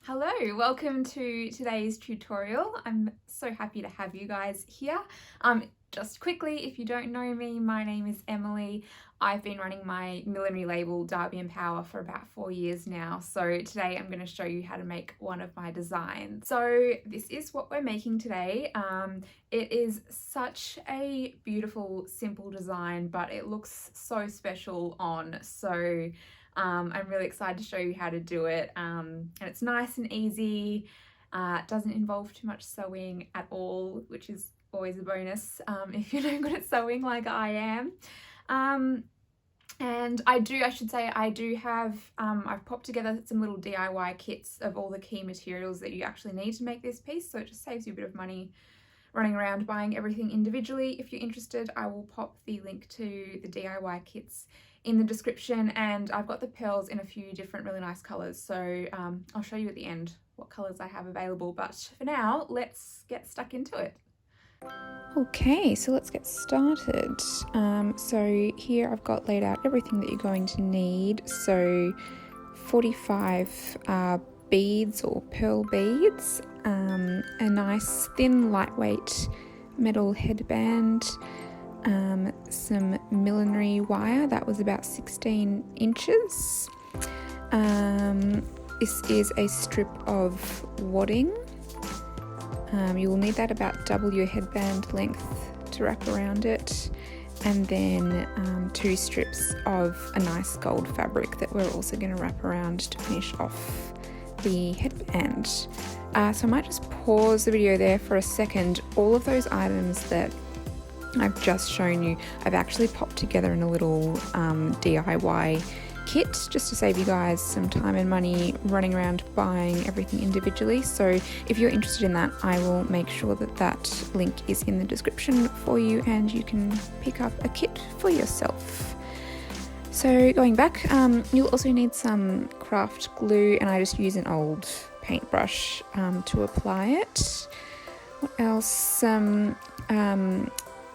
Hello, welcome to today's tutorial. I'm so happy to have you guys here. Just quickly, if you don't know me, my name is Emily. I've been running my millinery label Derby and Power for about 4 years now. So today I'm going to show you how to make one of my designs. So this is what we're making today. It is such a beautiful, simple design, but it looks so special on. So I'm really excited to show you how to do it, and it's nice and easy. It doesn't involve too much sewing at all, which is always a bonus if you're no good at sewing like I am. And I should say I do have, I've popped together some little DIY kits of all the key materials that you actually need to make this piece, so it just saves you a bit of money running around buying everything individually. If you're interested, I will pop the link to the DIY kits in the description, and I've got the pearls in a few different really nice colours, so I'll show you at the end what colours I have available, but for now let's get stuck into it. Okay, so let's get started. So here I've got laid out everything that you're going to need. So 45 beads or pearl beads, a nice thin lightweight metal headband, some millinery wire that was about 16 inches. This is a strip of wadding. You will need that about double your headband length to wrap around it, and then 2 strips of a nice gold fabric that we're also going to wrap around to finish off the headband. So I might just pause the video there for a second. All of those items that I've just shown you, I've actually popped together in a little DIY kit just to save you guys some time and money running around buying everything individually. So if you're interested in that, I will make sure that that link is in the description for you and you can pick up a kit for yourself. So going back, you'll also need some craft glue, and I just use an old paintbrush to apply it. What else?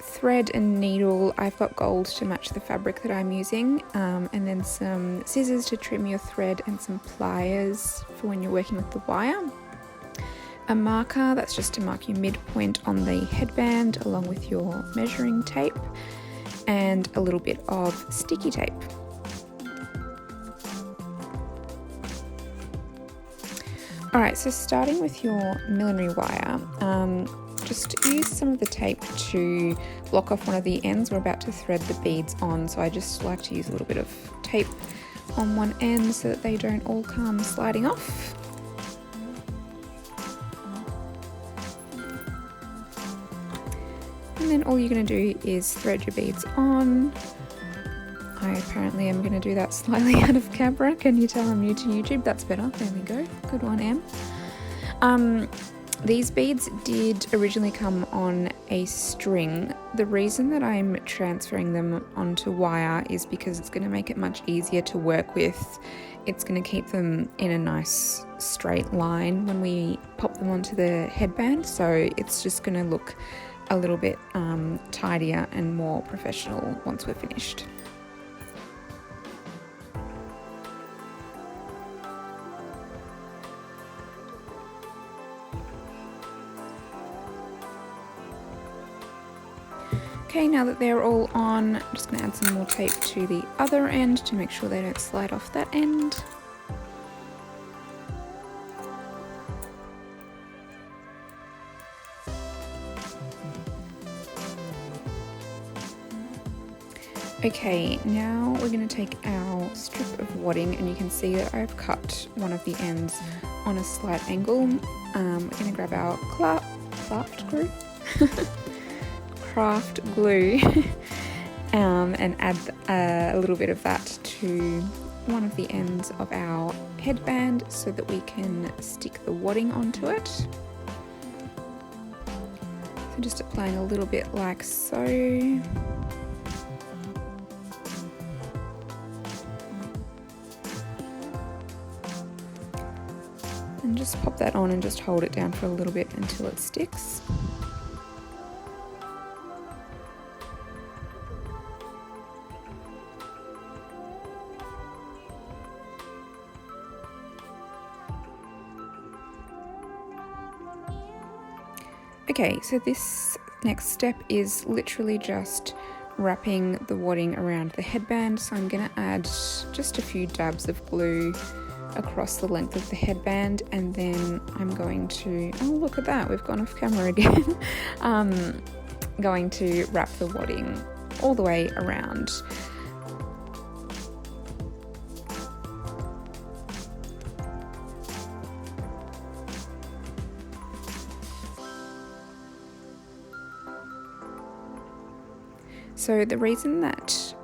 Thread and needle. I've got gold to match the fabric that I'm using, and then some scissors to trim your thread and some pliers for when you're working with the wire. A marker, that's just to mark your midpoint on the headband along with your measuring tape, and a little bit of sticky tape. Alright, so starting with your millinery wire, just use some of the tape to block off one of the ends. We're about to thread the beads on, so I just like to use a little bit of tape on one end so that they don't all come sliding off. And then all you're going to do is thread your beads on. I apparently am going to do that slightly out of camera. Can you tell I'm new to YouTube? That's better. There we go. Good one, Em. These beads did originally come on a string. The reason that I'm transferring them onto wire is because it's going to make it much easier to work with. It's going to keep them in a nice straight line when we pop them onto the headband, so it's just going to look a little bit tidier and more professional once we're finished. Okay, now that they're all on, I'm just going to add some more tape to the other end to make sure they don't slide off that end. Okay, now we're going to take our strip of wadding, and you can see that I've cut one of the ends on a slight angle. We're going to grab our craft glue and add a little bit of that to one of the ends of our headband so that we can stick the wadding onto it. So just applying a little bit like so. And just pop that on and just hold it down for a little bit until it sticks. Okay, so this next step is literally just wrapping the wadding around the headband. So I'm going to add just a few dabs of glue across the length of the headband, and then I'm going to, oh look at that, we've gone off camera again, going to wrap the wadding all the way around. So the reason that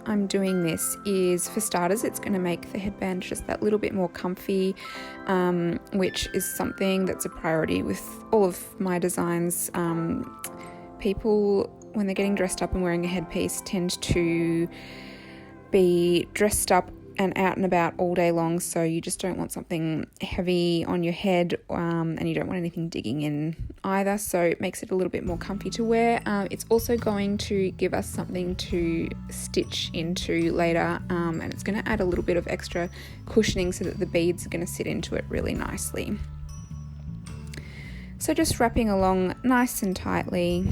I'm doing this is, for starters, it's going to make the headband just that little bit more comfy, which is something that's a priority with all of my designs. People, when they're getting dressed up and wearing a headpiece, tend to be dressed up and out and about all day long, so you just don't want something heavy on your head, and you don't want anything digging in either, so it makes it a little bit more comfy to wear. It's also going to give us something to stitch into later, and it's going to add a little bit of extra cushioning so that the beads are going to sit into it really nicely. So just wrapping along nice and tightly.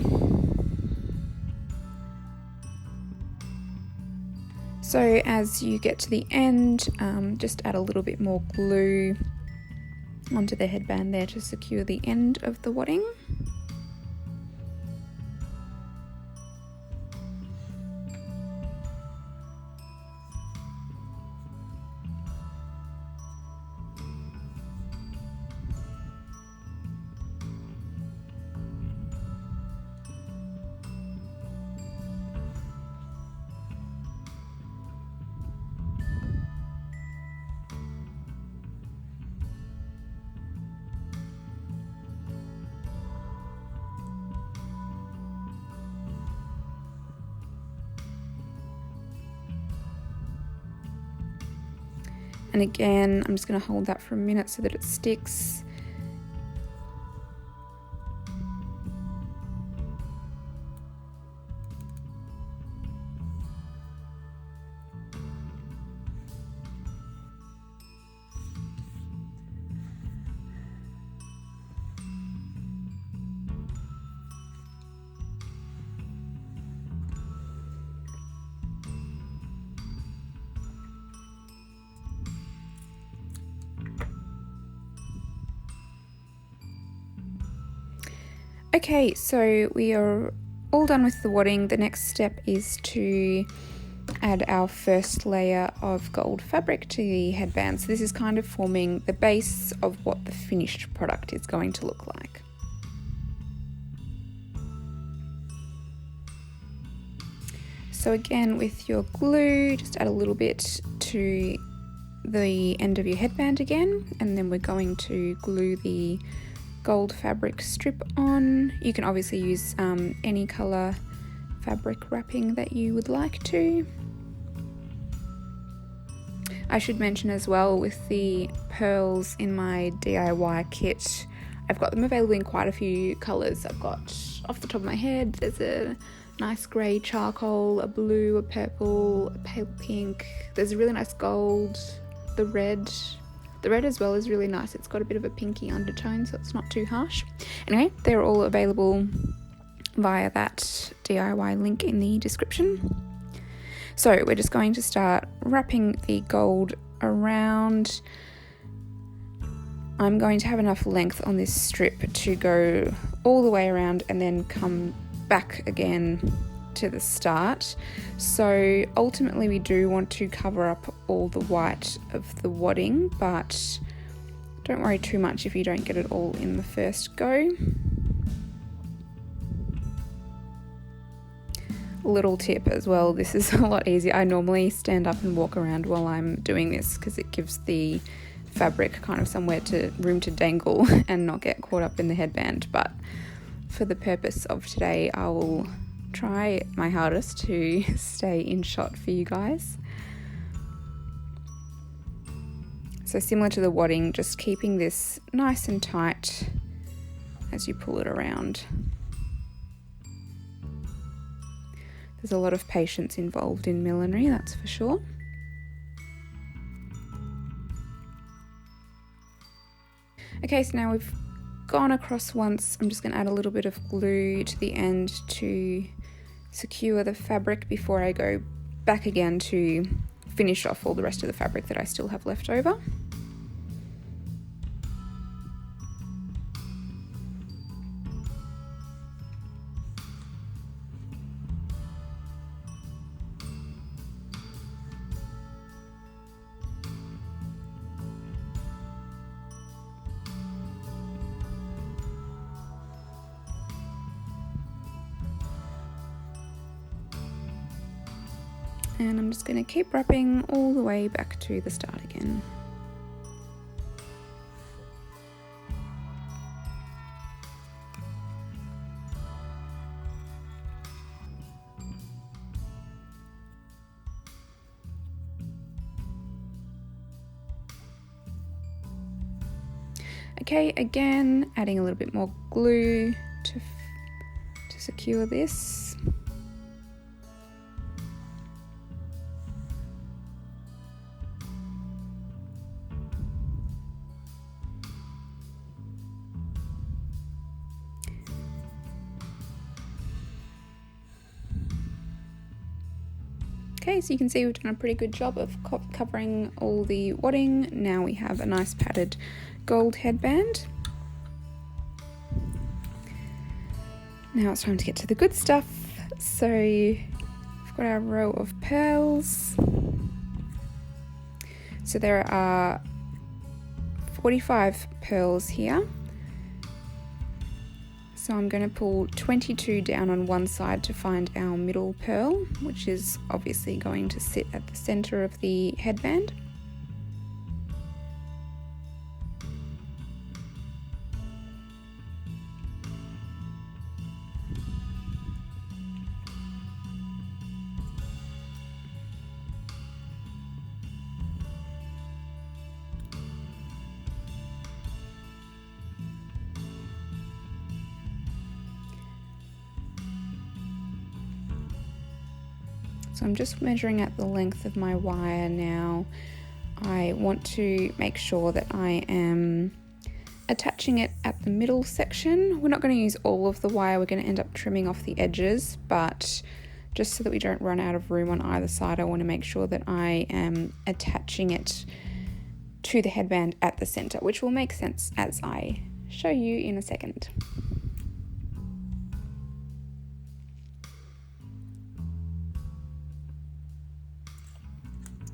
So as you get to the end, just add a little bit more glue onto the headband there to secure the end of the wadding. And again, I'm just going to hold that for a minute so that it sticks. Okay, so we are all done with the wadding. The next step is to add our first layer of gold fabric to the headband. So this is kind of forming the base of what the finished product is going to look like. So again, with your glue, just add a little bit to the end of your headband again, and then we're going to glue the gold fabric strip on. You can obviously use any colour fabric wrapping that you would like to. I should mention as well, with the pearls in my DIY kit, I've got them available in quite a few colours. I've got, off the top of my head, there's a nice grey charcoal, a blue, a purple, a pale pink, there's a really nice gold, the red as well is really nice. It's got a bit of a pinky undertone, so it's not too harsh. Anyway, they're all available via that DIY link in the description. So we're just going to start wrapping the gold around. I'm going to have enough length on this strip to go all the way around and then come back again to the start. So ultimately we do want to cover up all the white of the wadding, but don't worry too much if you don't get it all in the first go. Little tip as well, this is a lot easier. I normally stand up and walk around while I'm doing this because it gives the fabric kind of room to dangle and not get caught up in the headband, but for the purpose of today I will try my hardest to stay in shot for you guys. So similar to the wadding, just keeping this nice and tight as you pull it around. There's a lot of patience involved in millinery, that's for sure. Okay, so now we've gone across once, I'm just going to add a little bit of glue to the end to secure the fabric before I go back again to finish off all the rest of the fabric that I still have left over. And I'm just going to keep wrapping all the way back to the start again. Okay, again, adding a little bit more glue to secure this. Okay, so you can see we've done a pretty good job of covering all the wadding. Now we have a nice padded gold headband. Now it's time to get to the good stuff. So we've got our row of pearls. So there are 45 pearls here. So I'm going to pull 22 down on one side to find our middle pearl, which is obviously going to sit at the center of the headband. So I'm just measuring at the length of my wire now. I want to make sure that I am attaching it at the middle section. We're not going to use all of the wire, we're going to end up trimming off the edges, but just so that we don't run out of room on either side, I want to make sure that I am attaching it to the headband at the center, which will make sense as I show you in a second.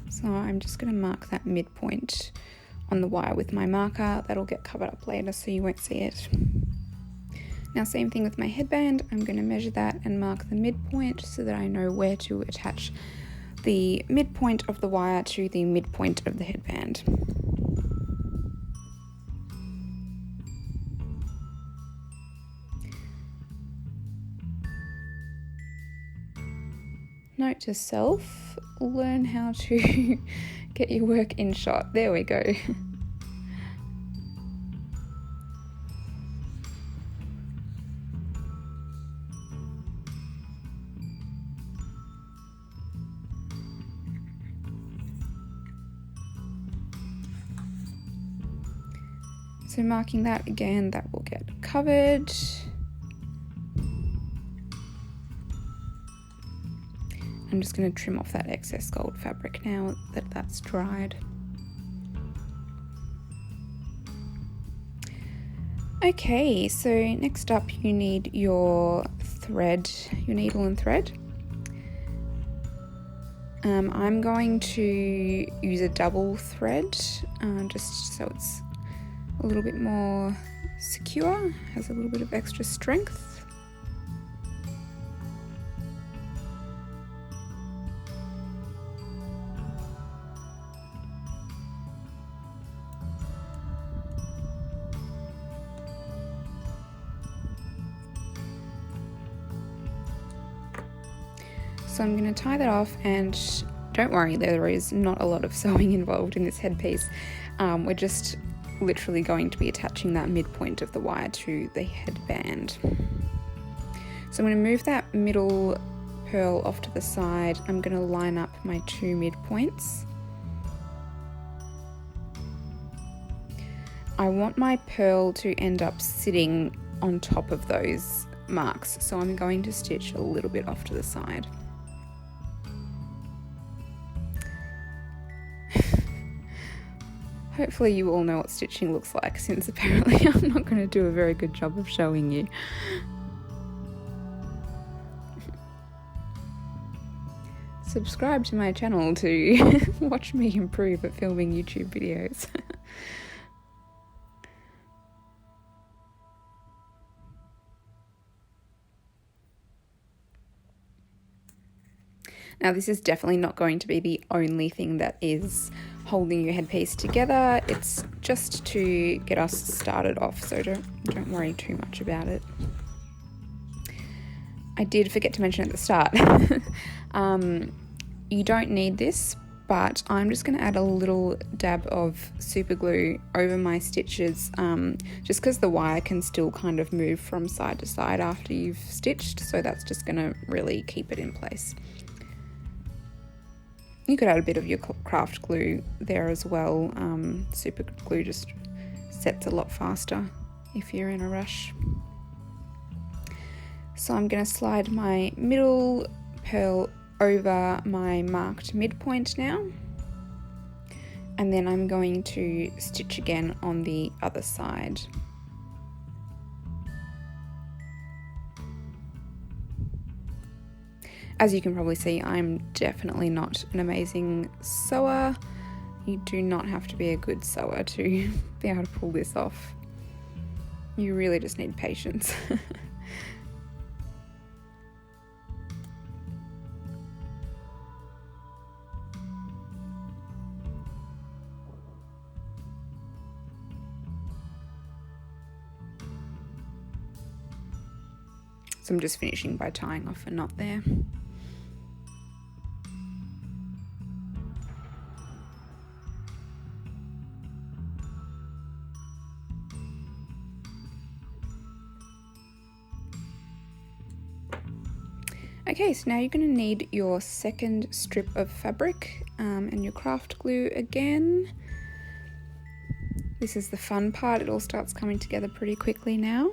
So I'm just going to mark that midpoint on the wire with my marker. That'll get covered up later so you won't see it. Now same thing with my headband, I'm going to measure that and mark the midpoint so that I know where to attach the midpoint of the wire to the midpoint of the headband. Note to self, learn how to get your work in shot. There we go. So marking that again, that will get covered. I'm just going to trim off that excess gold fabric now that that's dried. Okay, so next up you need your thread, your needle and thread. I'm going to use a double thread just so it's a little bit more secure, has a little bit of extra strength. So I'm going to tie that off, and don't worry, there is not a lot of sewing involved in this headpiece. We're just literally going to be attaching that midpoint of the wire to the headband. So I'm going to move that middle pearl off to the side. I'm going to line up my two midpoints. I want my pearl to end up sitting on top of those marks, so I'm going to stitch a little bit off to the side. Hopefully you all know what stitching looks like, since apparently I'm not going to do a very good job of showing you. Subscribe to my channel to watch me improve at filming YouTube videos. Now this is definitely not going to be the only thing that is holding your headpiece together. It's just to get us started off, so don't worry too much about it. I did forget to mention at the start, you don't need this, but I'm just going to add a little dab of super glue over my stitches, just because the wire can still kind of move from side to side after you've stitched, so that's just going to really keep it in place. You could add a bit of your craft glue there as well. Super glue just sets a lot faster if you're in a rush. So I'm going to slide my middle pearl over my marked midpoint now, and then I'm going to stitch again on the other side. As you can probably see, I'm definitely not an amazing sewer. You do not have to be a good sewer to be able to pull this off. You really just need patience. So I'm just finishing by tying off a knot there. Okay, so now you're going to need your second strip of fabric and your craft glue again. This is the fun part, it all starts coming together pretty quickly now.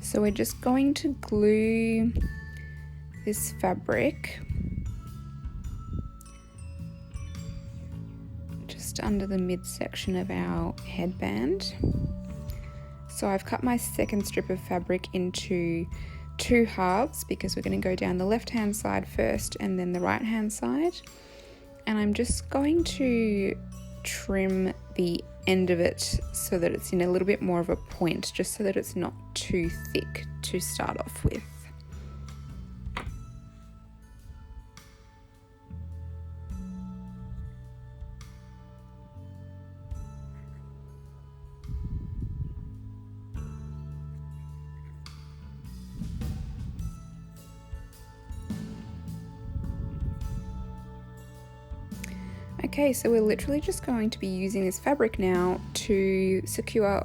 So we're just going to glue this fabric just under the midsection of our headband. So I've cut my second strip of fabric into two halves because we're going to go down the left hand side first and then the right hand side. And I'm just going to trim the end of it so that it's in a little bit more of a point, just so that it's not too thick to start off with. Okay, so we're literally just going to be using this fabric now to secure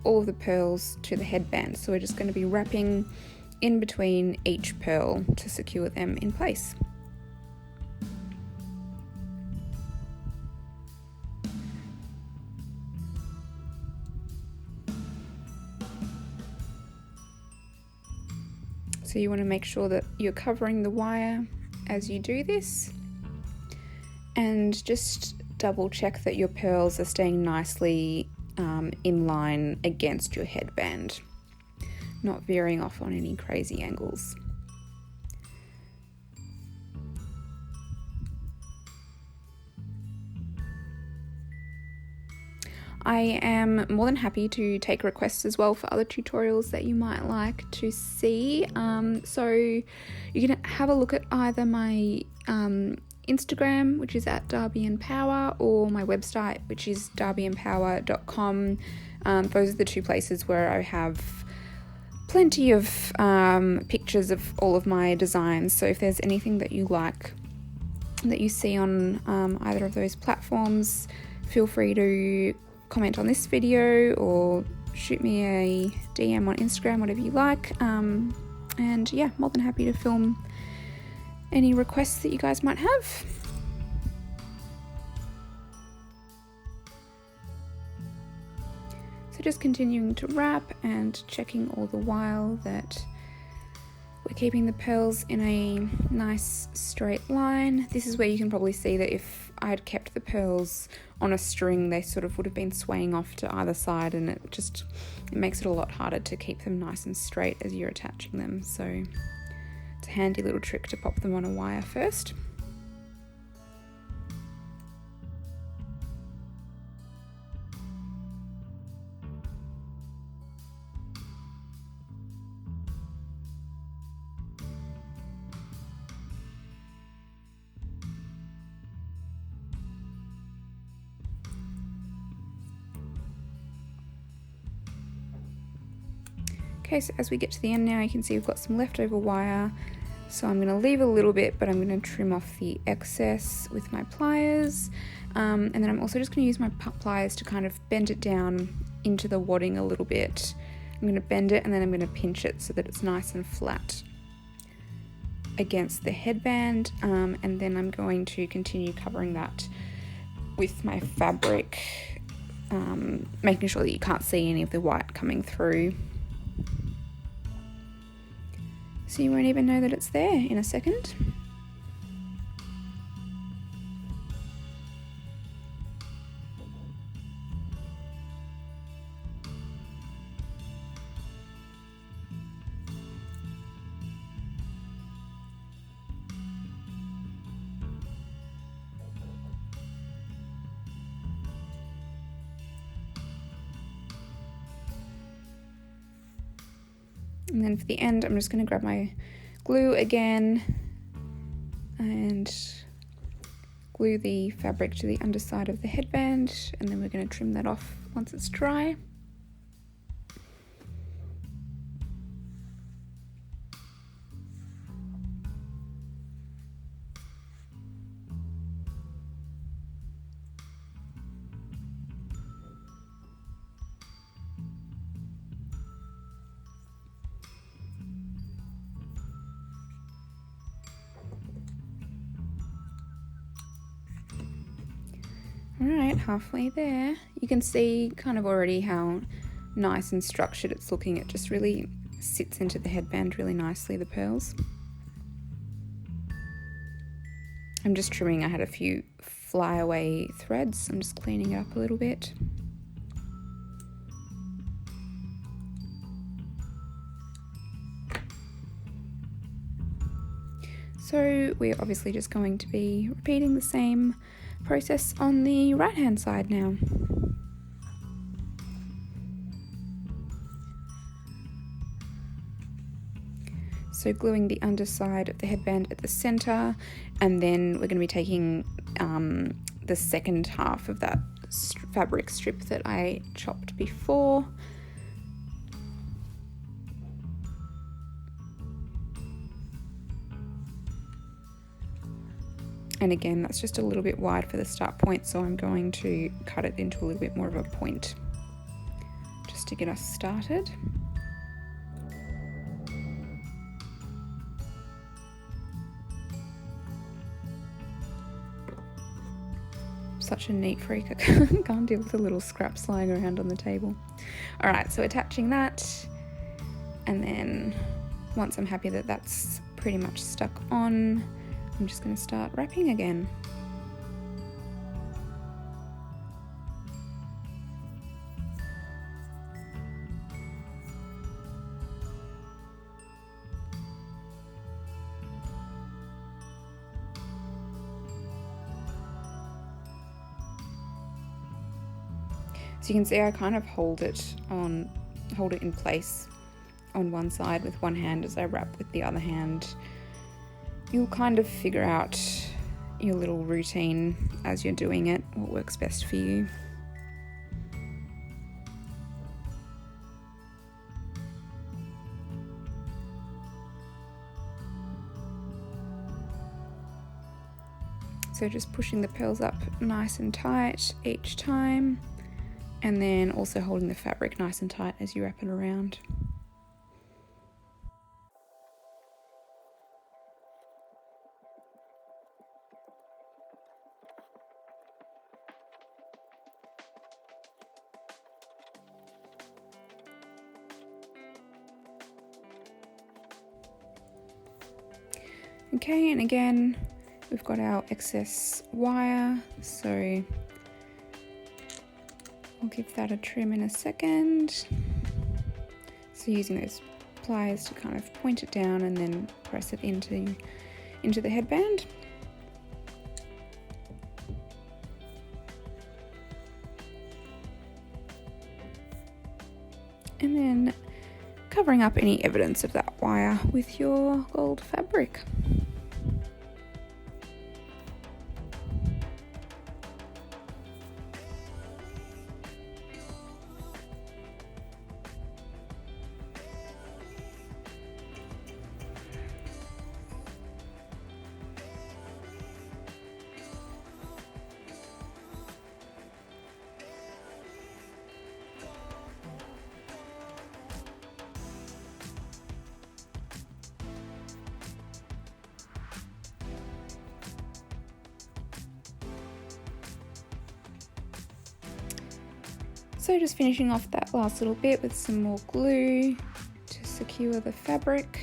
all of the pearls to the headband. So we're just going to be wrapping in between each pearl to secure them in place. So you want to make sure that you're covering the wire as you do this. And just double check that your pearls are staying nicely in line against your headband, not veering off on any crazy angles. I am more than happy to take requests as well for other tutorials that you might like to see. So you can have a look at either my Instagram, which is at Darby and Power, or my website, which is darbyandpower.com. Those are the two places where I have plenty of pictures of all of my designs. So if there's anything that you like that you see on either of those platforms, feel free to comment on this video or shoot me a DM on Instagram, whatever you like. And yeah, more than happy to film any requests that you guys might have. So just continuing to wrap and checking all the while that we're keeping the pearls in a nice straight line. This is where you can probably see that if I had kept the pearls on a string, they sort of would have been swaying off to either side, and it makes it a lot harder to keep them nice and straight as you're attaching them. So it's a handy little trick to pop them on a wire first. Okay, so as we get to the end now, you can see we've got some leftover wire. So I'm going to leave a little bit, but I'm going to trim off the excess with my pliers. And then I'm also just going to use my pliers to kind of bend it down into the wadding a little bit. I'm going to bend it and then I'm going to pinch it so that it's nice and flat against the headband. And then I'm going to continue covering that with my fabric, making sure that you can't see any of the white coming through. So you won't even know that it's there in a second. And then for the end, I'm just going to grab my glue again and glue the fabric to the underside of the headband, and then we're going to trim that off once it's dry. Alright, halfway there. You can see kind of already how nice and structured it's looking. It just really sits into the headband really nicely, the pearls. I'm just trimming, I had a few flyaway threads. I'm just cleaning it up a little bit. So we're obviously just going to be repeating the same process on the right hand side now. So gluing the underside of the headband at the center, and then we're going to be taking the second half of that fabric strip that I chopped before. And again, that's just a little bit wide for the start point, so I'm going to cut it into a little bit more of a point just to get us started. Such a neat freak, I can't deal with the little scraps lying around on the table. Alright, so attaching that, and then once I'm happy that that's pretty much stuck on, I'm just going to start wrapping again. So you can see I kind of hold it in place on one side with one hand as I wrap with the other hand. You'll kind of figure out your little routine as you're doing it, what works best for you. So just pushing the pearls up nice and tight each time, and then also holding the fabric nice and tight as you wrap it around. Okay, and again, we've got our excess wire, so I'll give that a trim in a second. So using those pliers to kind of point it down and then press it into the headband. And then covering up any evidence of that wire with your gold fabric. So just finishing off that last little bit with some more glue to secure the fabric.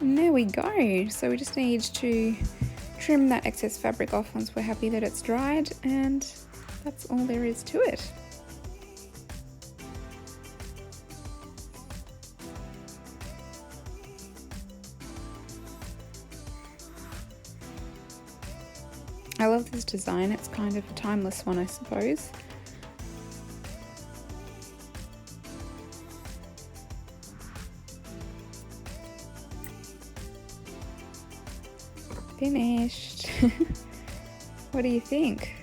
And there we go. So we just need to trim that excess fabric off once we're happy that it's dried, and that's all there is to it. I love this design. It's kind of a timeless one, I suppose. Finished. What do you think?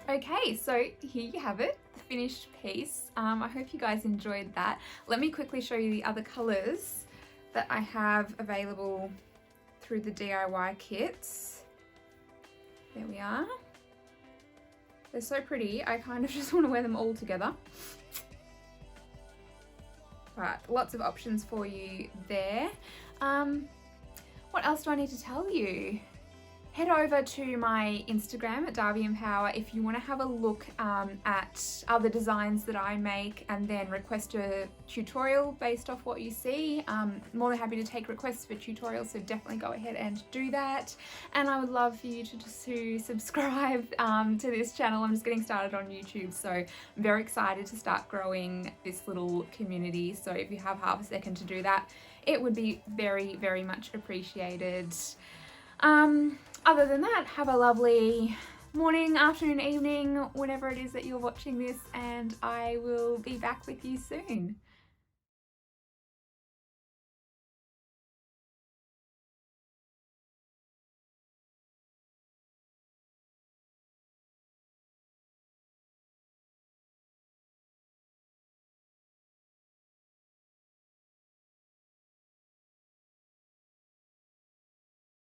Okay, so here you have it, the finished piece. I hope you guys enjoyed that. Let me quickly show you the other colours that I have available through the DIY kits. There we are. They're so pretty. I kind of just want to wear them all together. But lots of options for you there. What else do I need to tell you? Head over to my Instagram at Darby Empower if you want to have a look at other designs that I make, and then request a tutorial based off what you see. More than happy to take requests for tutorials, so definitely go ahead and do that. And I would love for you to subscribe to this channel. I'm just getting started on YouTube, so I'm very excited to start growing this little community. So if you have half a second to do that, it would be very, very much appreciated. Other than that, have a lovely morning, afternoon, evening, whenever it is that you're watching this, and I will be back with you soon.